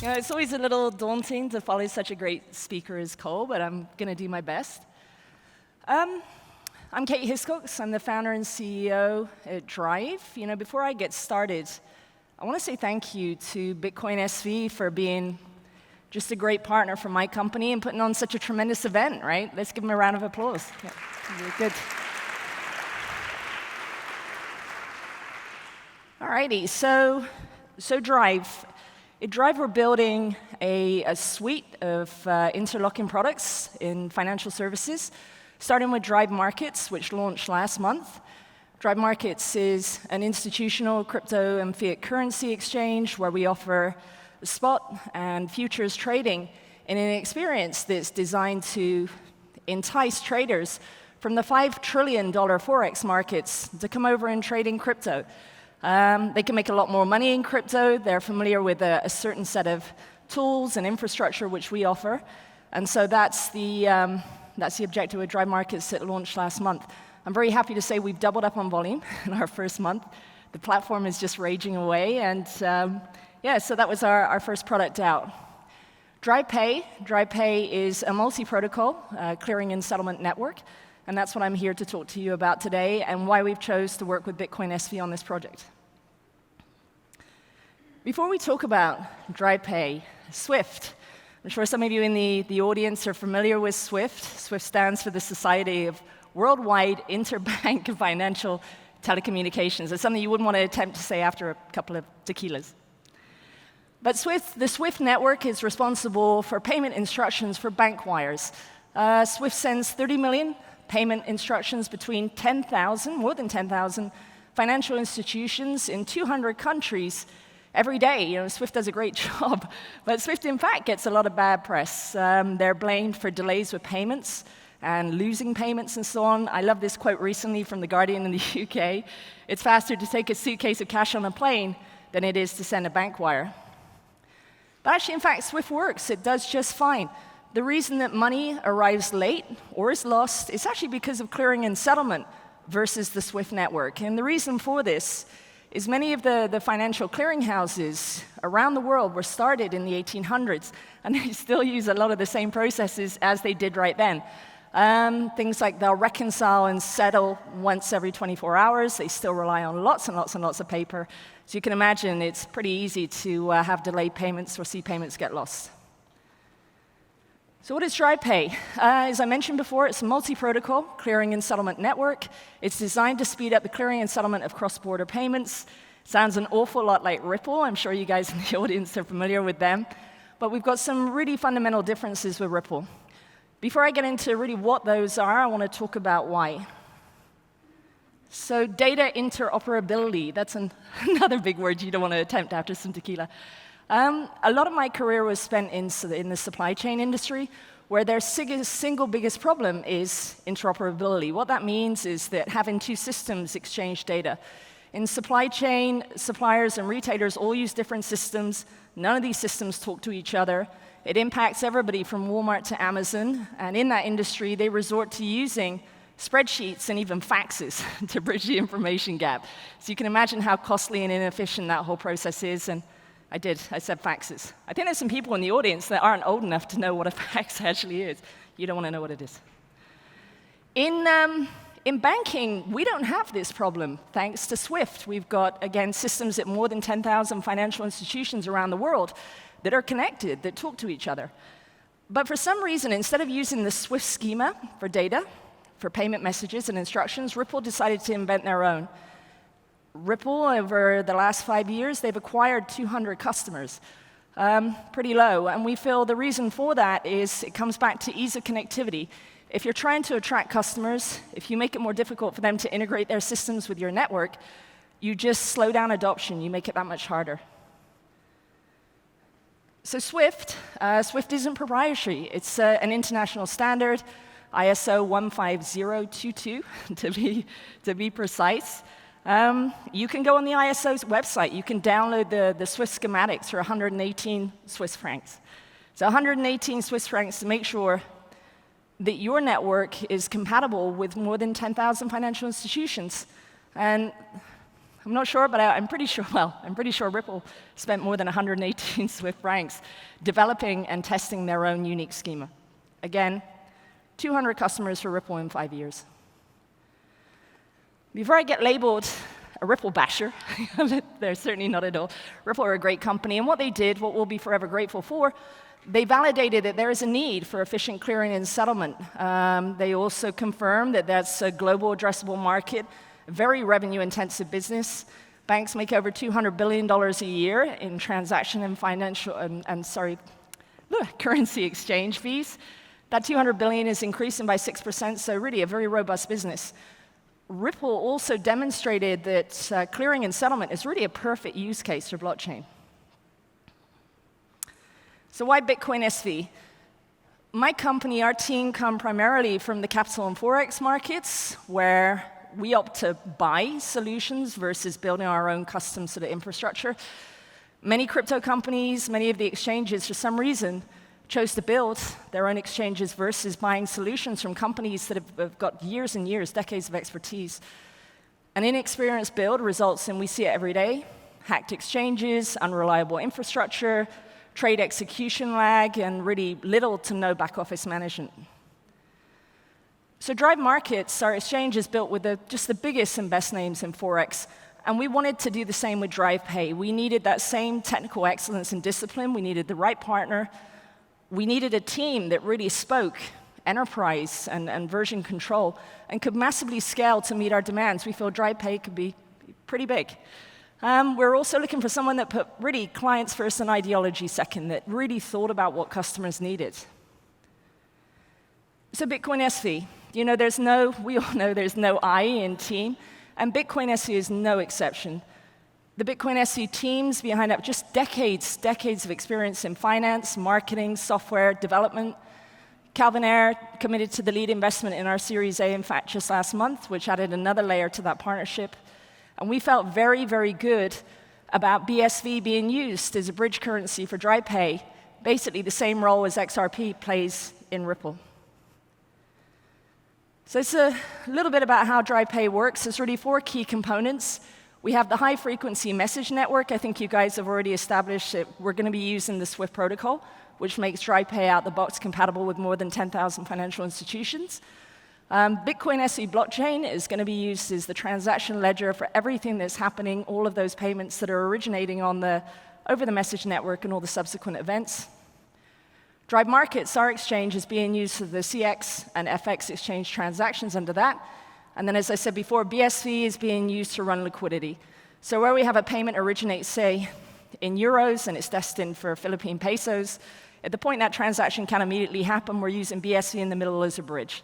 You know, it's always a little daunting to follow such a great speaker as Cole, but I'm going to do my best. I'm Kate Hiscox. I'm the founder and CEO at Drive. You know, before I get started, I want to say thank you to Bitcoin SV for being just a great partner for my company and putting on such a tremendous event, right? Let's give them a round of applause. Yeah, really good. Alrighty, so Drive. At Drive, we're building a suite of interlocking products in financial services, starting with Drive Markets, which launched last month. Drive Markets is an institutional crypto and fiat currency exchange where we offer spot and futures trading in an experience that's designed to entice traders from the $5 trillion Forex markets to come over and trade in crypto. They can make a lot more money in crypto. They're familiar with a certain set of tools and infrastructure which we offer. And so that's the objective of Drive Markets that launched last month. I'm very happy to say we've doubled up on volume in our first month. The platform is just raging away. And yeah, so that was our first product out. Drive Pay is a multi-protocol clearing and settlement network. And that's what I'm here to talk to you about today and why we've chose to work with Bitcoin SV on this project. Before we talk about Drive Pay, SWIFT. I'm sure some of you in the audience are familiar with SWIFT. SWIFT stands for the Society of Worldwide Interbank Financial Telecommunications. It's something you wouldn't want to attempt to say after a couple of tequilas. But the SWIFT network is responsible for payment instructions for bank wires. SWIFT sends 30 million payment instructions between more than 10,000 financial institutions in 200 countries every day. You know, SWIFT does a great job, but SWIFT, in fact, gets a lot of bad press. They're blamed for delays with payments and losing payments and so on. I love this quote recently from The Guardian in the UK. It's faster to take a suitcase of cash on a plane than it is to send a bank wire. But actually, in fact, SWIFT works. It does just fine. The reason that money arrives late or is lost is actually because of clearing and settlement versus the SWIFT network. And the reason for this is many of the financial clearinghouses around the world were started in the 1800s, and they still use a lot of the same processes as they did right then. Things like they'll reconcile and settle once every 24 hours. They still rely on lots and lots and lots of paper. So you can imagine it's pretty easy to have delayed payments or see payments get lost. So what is Drive Pay? As I mentioned before, it's a multi-protocol clearing and settlement network. It's designed to speed up the clearing and settlement of cross-border payments. Sounds an awful lot like Ripple. I'm sure you guys in the audience are familiar with them. But we've got some really fundamental differences with Ripple. Before I get into really what those are, I want to talk about why. So data interoperability, that's another big word you don't want to attempt after some tequila. A lot of my career was spent in the supply chain industry, where their single biggest problem is interoperability. What that means is that having two systems exchange data. In supply chain, suppliers and retailers all use different systems. None of these systems talk to each other. It impacts everybody from Walmart to Amazon. And in that industry, they resort to using spreadsheets and even faxes to bridge the information gap. So you can imagine how costly and inefficient that whole process is. And I said faxes. I think there's some people in the audience that aren't old enough to know what a fax actually is. You don't want to know what it is. In banking, we don't have this problem, thanks to SWIFT. We've got, again, systems at more than 10,000 financial institutions around the world that are connected, that talk to each other. But for some reason, instead of using the SWIFT schema for data, for payment messages and instructions, Ripple decided to invent their own. Ripple, over the last 5 years, they've acquired 200 customers. Pretty low. And we feel the reason for that is it comes back to ease of connectivity. If you're trying to attract customers, if you make it more difficult for them to integrate their systems with your network, you just slow down adoption. You make it that much harder. So SWIFT isn't proprietary. It's an international standard, ISO 15022 to be precise. You can go on the ISO's website. You can download the Swift schematics for 118 Swiss francs. So 118 Swiss francs to make sure that your network is compatible with more than 10,000 financial institutions. And I'm not sure, but I'm pretty sure Ripple spent more than 118 Swift francs developing and testing their own unique schema. Again, 200 customers for Ripple in 5 years. Before I get labeled a Ripple basher, they're certainly not at all. Ripple are a great company, and what they did, what we'll be forever grateful for, they validated that there is a need for efficient clearing and settlement. They also confirmed that that's a global addressable market, very revenue-intensive business. Banks make over $200 billion a year in transaction and financial currency exchange fees. That $200 billion is increasing by 6%, so really a very robust business. Ripple also demonstrated that clearing and settlement is really a perfect use case for blockchain. So why Bitcoin SV? My company, our team, come primarily from the capital and forex markets, where we opt to buy solutions versus building our own custom sort of infrastructure. Many crypto companies, many of the exchanges, for some reason, chose to build their own exchanges versus buying solutions from companies that have got years and years, decades of expertise. An inexperienced build results in, we see it every day, hacked exchanges, unreliable infrastructure, trade execution lag, and really little to no back office management. So Drive Markets, our exchange, is built with just the biggest and best names in Forex, and we wanted to do the same with Drive Pay. We needed that same technical excellence and discipline. We needed the right partner. We needed a team that really spoke enterprise and version control and could massively scale to meet our demands. We feel Drive Pay could be pretty big. We're also looking for someone that put really clients first and ideology second, that really thought about what customers needed. So Bitcoin SV, we all know there's no I in team, and Bitcoin SV is no exception. The Bitcoin SV teams behind that just decades of experience in finance, marketing, software development. Calvin Ayre committed to the lead investment in our Series A, in fact, just last month, which added another layer to that partnership. And we felt very, very good about BSV being used as a bridge currency for Drive Pay, basically the same role as XRP plays in Ripple. So it's a little bit about how Drive Pay works. There's really 4 key components. We have the high-frequency message network. I think you guys have already established that we're going to be using the Swift protocol, which makes Drive Pay out the box compatible with more than 10,000 financial institutions. Bitcoin SV blockchain is going to be used as the transaction ledger for everything that's happening, all of those payments that are originating over the message network and all the subsequent events. Drive Markets, our exchange, is being used for the CX and FX exchange transactions under that. And then, as I said before, BSV is being used to run liquidity. So where we have a payment originate, say, in euros, and it's destined for Philippine pesos, at the point that transaction can immediately happen, we're using BSV in the middle as a bridge.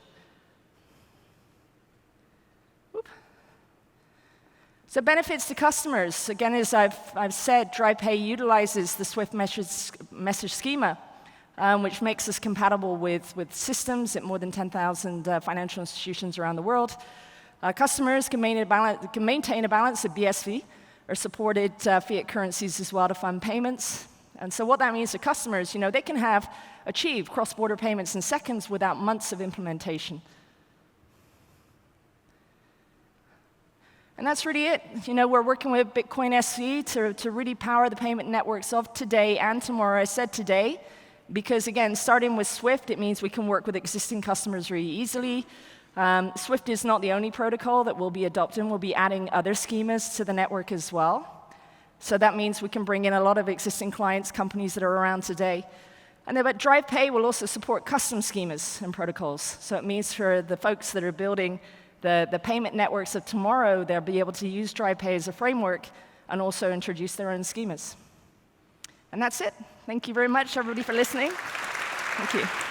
So benefits to customers. Again, as I've said, Drive Pay utilizes the Swift message schema, which makes us compatible with systems at more than 10,000 financial institutions around the world. Customers can maintain a balance of BSV or supported fiat currencies as well to fund payments. And so what that means to customers, they can achieve cross-border payments in seconds without months of implementation. And that's really it. We're working with Bitcoin SV to really power the payment networks of today and tomorrow. I said today, because again, starting with Swift, it means we can work with existing customers really easily. Swift is not the only protocol that we'll be adopting. We'll be adding other schemas to the network as well. So that means we can bring in a lot of existing clients, companies that are around today. And then, but Drive Pay will also support custom schemas and protocols. So it means for the folks that are building the payment networks of tomorrow, they'll be able to use Drive Pay as a framework and also introduce their own schemas. And that's it. Thank you very much, everybody, for listening. Thank you.